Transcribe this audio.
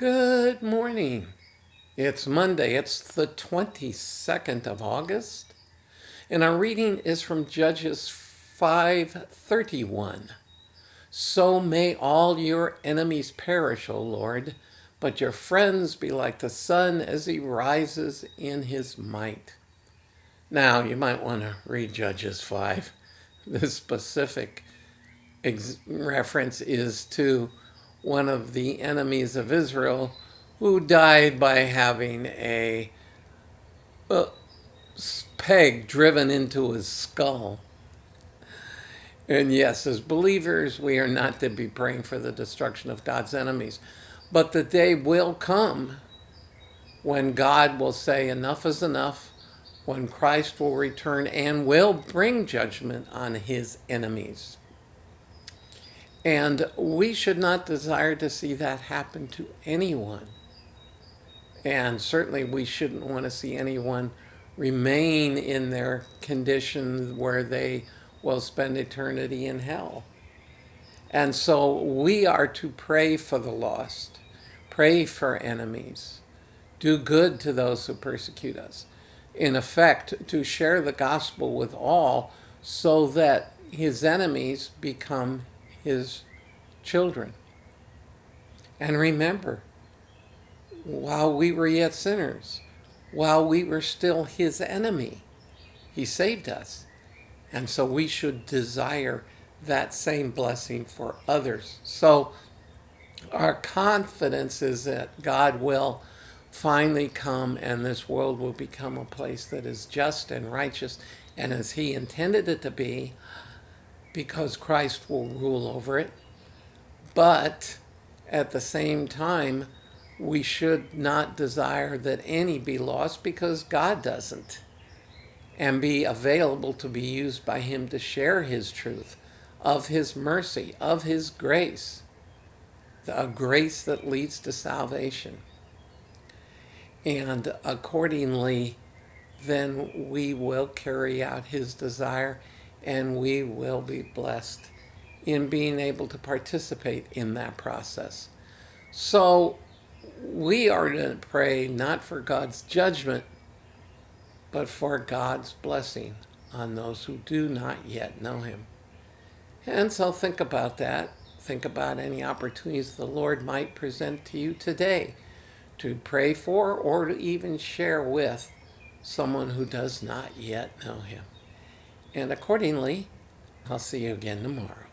Good morning. It's Monday. It's the 22nd of August. And our reading is from Judges 5:31. So may all your enemies perish, O Lord, but your friends be like the sun as he rises in his might. Now, you might want to read Judges 5. The specific reference is to one of the enemies of Israel who died by having a peg driven into his skull. And yes, as believers, we are not to be praying for the destruction of God's enemies. But the day will come when God will say enough is enough, when Christ will return and will bring judgment on his enemies. And we should not desire to see that happen to anyone. And certainly we shouldn't want to see anyone remain in their condition where they will spend eternity in hell. And so we are to pray for the lost, pray for enemies, do good to those who persecute us. In effect, to share the gospel with all so that his enemies become his children. And remember, while we were yet sinners, while we were still his enemy, he saved us. And so we should desire that same blessing for others. So our confidence is that God will finally come and this world will become a place that is just and righteous and as he intended it to be, because Christ will rule over it. But at the same time, we should not desire that any be lost, because God doesn't, and be available to be used by him to share his truth of his mercy, of his grace, a grace that leads to salvation. And accordingly, then we will carry out his desire and we will be blessed in being able to participate in that process. So we are to pray not for God's judgment, but for God's blessing on those who do not yet know him. And so think about that. Think about any opportunities the Lord might present to you today to pray for or to even share with someone who does not yet know him. And accordingly, I'll see you again tomorrow.